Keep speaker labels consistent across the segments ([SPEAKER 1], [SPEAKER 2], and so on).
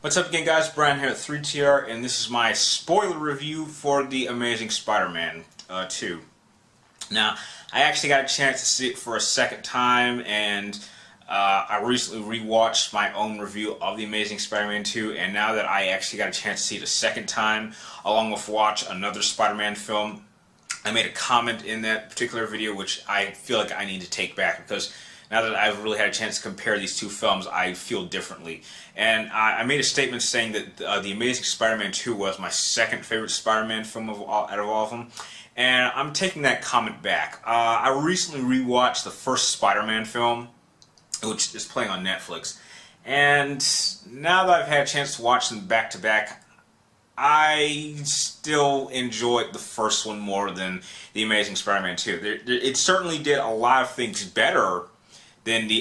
[SPEAKER 1] What's up again, guys? Brian here at 3TR, and this is my spoiler review for The Amazing Spider-Man 2. Now, I actually got a chance to see it for a second time, and I recently rewatched my own review of The Amazing Spider-Man 2, and now that I actually got a chance to see it a second time, along with watch another Spider-Man film, I made a comment in that particular video which I feel like I need to take back, because now that I've really had a chance to compare these two films, I feel differently. And I made a statement saying that The Amazing Spider-Man 2 was my second favorite Spider-Man film out of all of them. And I'm taking that comment back. I recently rewatched the first Spider-Man film, which is playing on Netflix. And now that I've had a chance to watch them back to back, I still enjoyed the first one more than The Amazing Spider-Man 2. It certainly did a lot of things better than the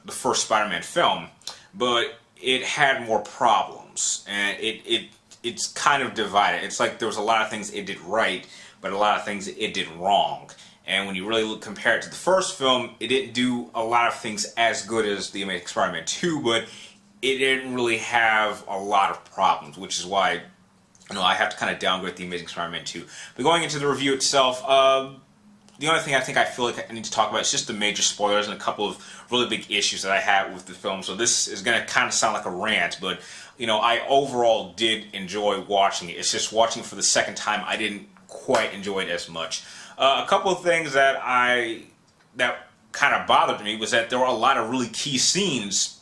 [SPEAKER 1] the first Spider-Man film, but it had more problems, and it's kind of divided. It's like there was a lot of things it did right, but a lot of things it did wrong. And when you really compare it to the first film, it didn't do a lot of things as good as The Amazing Spider-Man 2, but it didn't really have a lot of problems, which is why I have to kind of downgrade The Amazing Spider-Man 2. But going into the review itself, the only thing I feel like I need to talk about is just the major spoilers and a couple of really big issues that I had with the film. So this is going to kind of sound like a rant, but I overall did enjoy watching it. It's just watching it for the second time, I didn't quite enjoy it as much. A couple of things that kind of bothered me was that there were a lot of really key scenes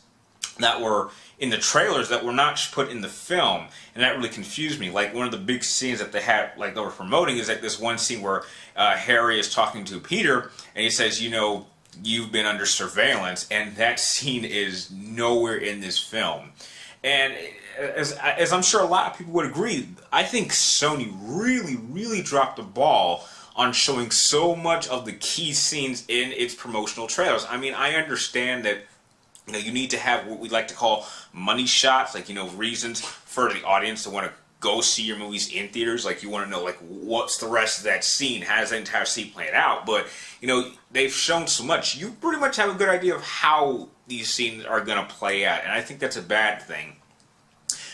[SPEAKER 1] that were in the trailers that were not put in the film, and that really confused me. Like, one of the big scenes that they were promoting is like this one scene where Harry is talking to Peter, and he says, you've been under surveillance, and that scene is nowhere in this film. And as I'm sure a lot of people would agree, I think Sony really dropped the ball on showing so much of the key scenes in its promotional trailers. I mean, I understand that you need to have what we like to call money shots, like, reasons for the audience to want to go see your movies in theaters. Like, you want to know, like, what's the rest of that scene? How does that entire scene play out? But, they've shown so much. You pretty much have a good idea of how these scenes are going to play out, and I think that's a bad thing.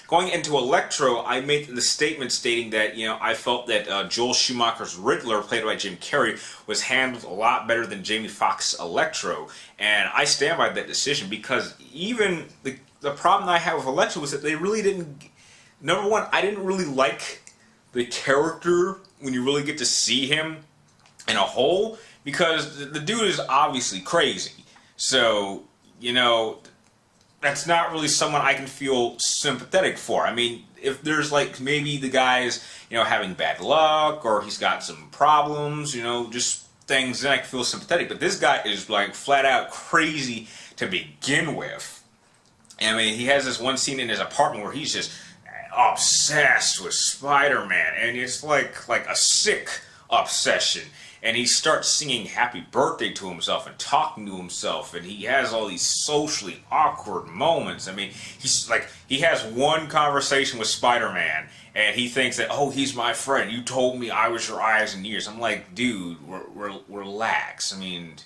[SPEAKER 1] Going into Electro, I made the statement stating that, I felt that Joel Schumacher's Riddler, played by Jim Carrey, was handled a lot better than Jamie Foxx's Electro. And I stand by that decision, because even the problem I have with Electro was that they really didn't... Number one, I didn't really like the character when you really get to see him in a whole, because the dude is obviously crazy. So, that's not really someone I can feel sympathetic for. I mean, if there's like maybe the guy's, having bad luck, or he's got some problems, just things, then I can feel sympathetic. But this guy is like flat out crazy to begin with. I mean, he has this one scene in his apartment where he's just obsessed with Spider-Man, and it's like a sick obsession. And he starts singing happy birthday to himself and talking to himself, and he has all these socially awkward moments. I mean, he has one conversation with Spider-Man, and he thinks that, oh, he's my friend. You told me I was your eyes and ears. I'm like, dude, relax. I mean,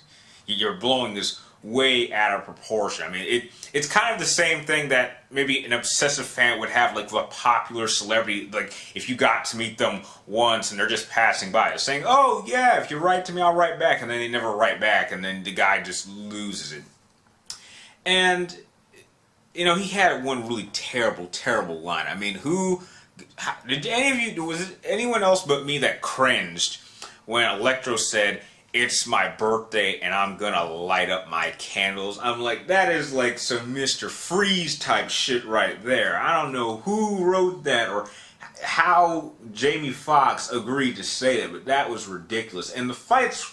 [SPEAKER 1] you're blowing this way out of proportion. I mean, it's kind of the same thing that maybe an obsessive fan would have, like, with a popular celebrity. Like, if you got to meet them once and they're just passing by, saying, oh yeah, if you write to me, I'll write back, and then they never write back, and then the guy just loses it. And he had one really terrible line. I mean, did any of you, was it anyone else but me that cringed when Electro said, it's my birthday and I'm gonna light up my candles? I'm like, that is like some Mr. Freeze type shit right there. I don't know who wrote that or how Jamie Foxx agreed to say that, but that was ridiculous. And the fights,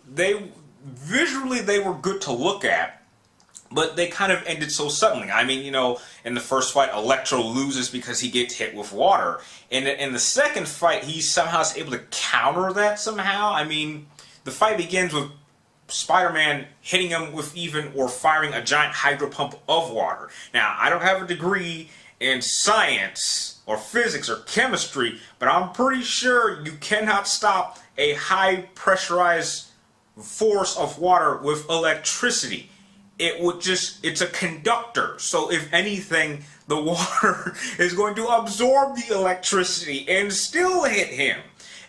[SPEAKER 1] visually they were good to look at, but they kind of ended so suddenly. I mean, in the first fight, Electro loses because he gets hit with water. And in the second fight, he somehow is able to counter that somehow. I mean, the fight begins with Spider-Man hitting him with firing a giant hydro pump of water. Now, I don't have a degree in science or physics or chemistry, but I'm pretty sure you cannot stop a high pressurized force of water with electricity. it's a conductor. So if anything, the water is going to absorb the electricity and still hit him.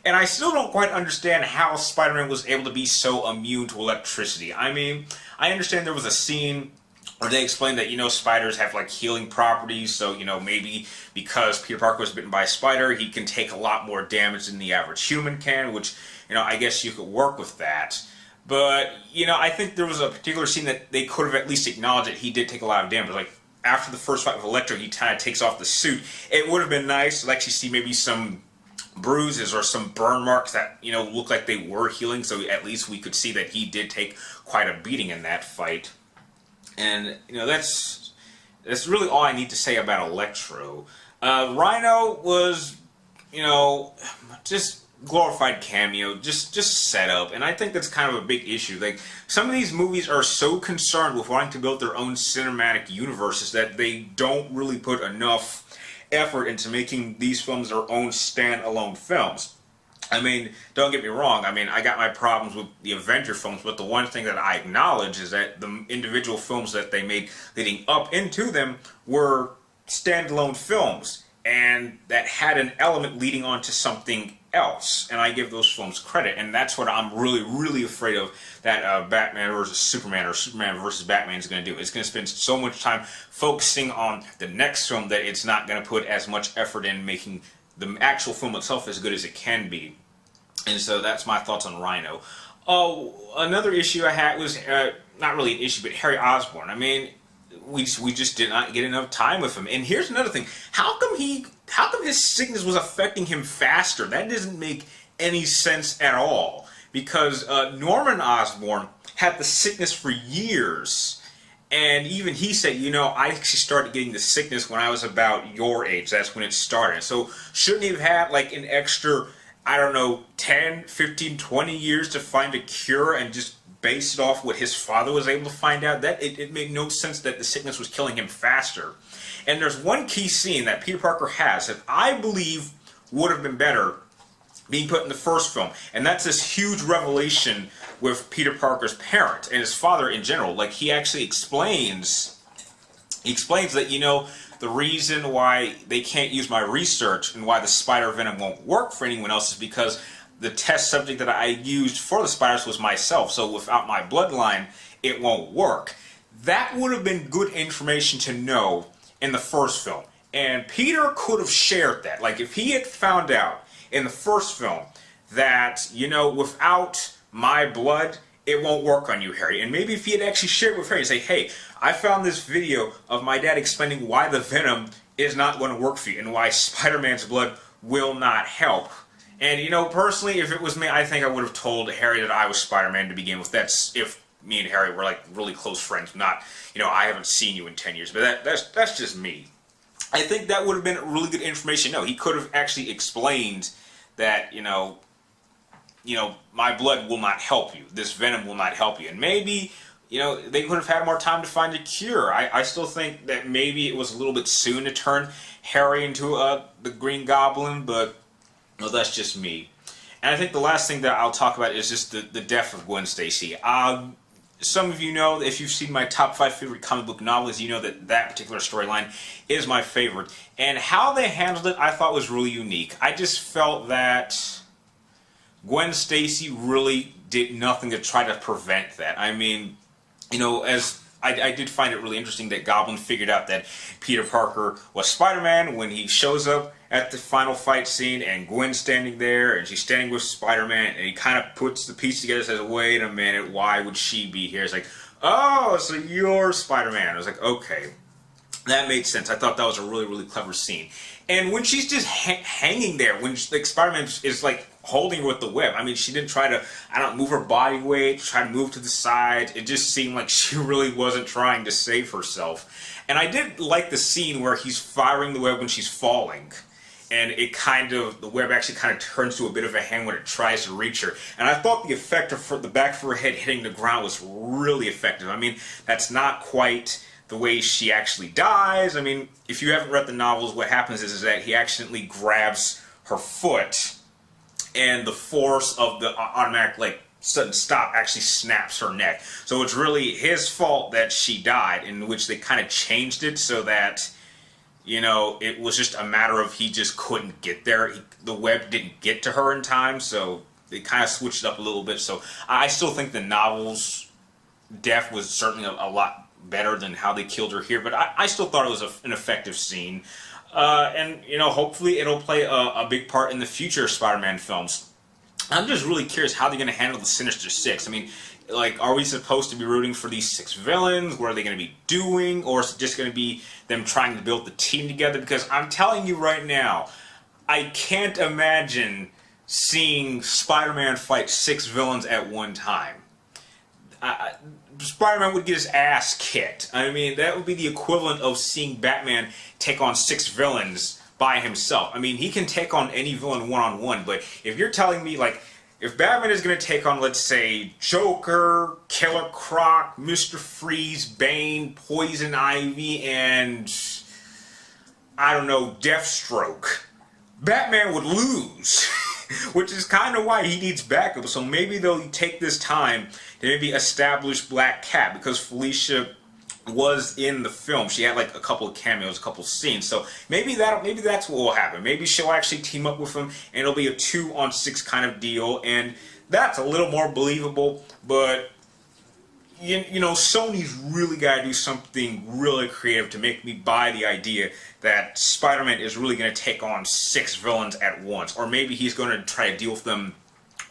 [SPEAKER 1] And I still don't quite understand how Spider-Man was able to be so immune to electricity. I mean, I understand there was a scene where they explained that, spiders have, like, healing properties, so, maybe because Peter Parker was bitten by a spider, he can take a lot more damage than the average human can, which, I guess you could work with that. But, I think there was a particular scene that they could have at least acknowledged that he did take a lot of damage. Like, after the first fight with Electro, he kind of takes off the suit. It would have been nice to actually see maybe some bruises or some burn marks that, look like they were healing, so at least we could see that he did take quite a beating in that fight. And, that's really all I need to say about Electro. Rhino was, just glorified cameo, just set up, and I think that's kind of a big issue. Like, some of these movies are so concerned with wanting to build their own cinematic universes that they don't really put enough effort into making these films their own standalone films. I mean, don't get me wrong, I mean, I got my problems with the Avenger films, but the one thing that I acknowledge is that the individual films that they made leading up into them were standalone films, and that had an element leading on to something else, and I give those films credit, and that's what I'm really, really afraid of that Batman vs. Superman or Superman vs. Batman is going to do. It's going to spend so much time focusing on the next film that it's not going to put as much effort in making the actual film itself as good as it can be. And so that's my thoughts on Rhino. Another issue I had was, not really an issue, but Harry Osborn. I mean, we just did not get enough time with him. And here's another thing. How come his sickness was affecting him faster? That doesn't make any sense at all. Because Norman Osborn had the sickness for years. And even he said, I actually started getting the sickness when I was about your age. That's when it started. So shouldn't he have had like an extra, I don't know, 10, 15, 20 years to find a cure and just base it off what his father was able to find out? That it made no sense that the sickness was killing him faster. And there's one key scene that Peter Parker has that I believe would have been better being put in the first film. And that's this huge revelation with Peter Parker's parent and his father in general. Like, he actually explains that, the reason why they can't use my research and why the spider venom won't work for anyone else is because the test subject that I used for the spiders was myself. So without my bloodline, it won't work. That would have been good information to know in the first film. And Peter could have shared that. Like, if he had found out in the first film that, without my blood, it won't work on you, Harry. And maybe if he had actually shared with Harry and say, hey, I found this video of my dad explaining why the venom is not going to work for you and why Spider-Man's blood will not help. And, personally, if it was me, I think I would have told Harry that I was Spider-Man to begin with. That's if me and Harry were, like, really close friends. Not, I haven't seen you in 10 years. But that's just me. I think that would have been really good information. No, he could have actually explained that, my blood will not help you. This venom will not help you. And maybe, they could have had more time to find a cure. I still think that maybe it was a little bit soon to turn Harry into the Green Goblin, but that's just me. And I think the last thing that I'll talk about is just the death of Gwen Stacy. Some of you know, if you've seen my top 5 favorite comic book novels, you know that particular storyline is my favorite. And how they handled it, I thought was really unique. I just felt that Gwen Stacy really did nothing to try to prevent that. I mean, as I did find it really interesting that Goblin figured out that Peter Parker was Spider-Man when he shows up at the final fight scene and Gwen's standing there and she's standing with Spider-Man and he kind of puts the piece together and says, wait a minute, why would she be here? It's like, oh, so you're Spider-Man. I was like, okay. That made sense. I thought that was a really, really clever scene. And when she's just hanging there, when Spider-Man is like holding her with the web, I mean, she didn't try to, move her body weight, try to move to the side. It just seemed like she really wasn't trying to save herself. And I did like the scene where he's firing the web when she's falling. And the web actually kind of turns to a bit of a hand when it tries to reach her. And I thought the effect of the back of her head hitting the ground was really effective. I mean, that's not quite the way she actually dies. I mean, if you haven't read the novels, what happens is that he accidentally grabs her foot, and the force of the automatic, sudden stop actually snaps her neck. So it's really his fault that she died, in which they kind of changed it so that, you know, it was just a matter of he just couldn't get there. The web didn't get to her in time, so they kind of switched it up a little bit. So I still think the novel's death was certainly a lot better than how they killed her here, but I still thought it was an effective scene. And, you know, hopefully it'll play a big part in the future Spider-Man films. I'm just really curious how they're going to handle the Sinister Six. I mean, like, are we supposed to be rooting for these 6 villains? What are they going to be doing? Or is it just going to be them trying to build the team together? Because I'm telling you right now, I can't imagine seeing Spider-Man fight 6 villains at one time. Spider-Man would get his ass kicked. I mean, that would be the equivalent of seeing Batman take on 6 villains by himself. I mean, he can take on any villain one-on-one, but if you're telling me, like, if Batman is going to take on, let's say, Joker, Killer Croc, Mr. Freeze, Bane, Poison Ivy, and, I don't know, Deathstroke, Batman would lose. Which is kind of why he needs backup. So maybe they'll take this time to maybe establish Black Cat, because Felicia was in the film. She had like a couple of cameos, a couple of scenes. So maybe that's what will happen. Maybe she'll actually team up with him, and it'll be a 2-on-6 kind of deal, and that's a little more believable. But you know, Sony's really got to do something really creative to make me buy the idea that Spider-Man is really going to take on 6 villains at once. Or maybe he's going to try to deal with them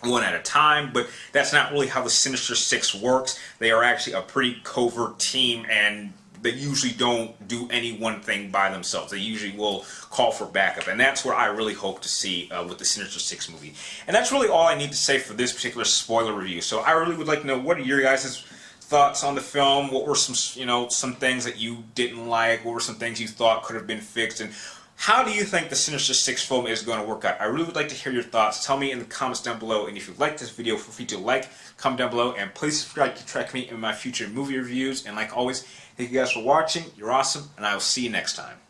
[SPEAKER 1] one at a time, but that's not really how the Sinister Six works. They are actually a pretty covert team, and they usually don't do any one thing by themselves. They usually will call for backup, and that's what I really hope to see with the Sinister Six movie. And that's really all I need to say for this particular spoiler review. So I really would like to know, what are your guys' thoughts on the film? What were some, you know, some things that you didn't like? What were some things you thought could have been fixed? And how do you think the Sinister Six film is going to work out? I really would like to hear your thoughts. Tell me in the comments down below. And if you like this video, feel free to like, comment down below, and please subscribe to track me in my future movie reviews. And like always, thank you guys for watching. You're awesome, and I will see you next time.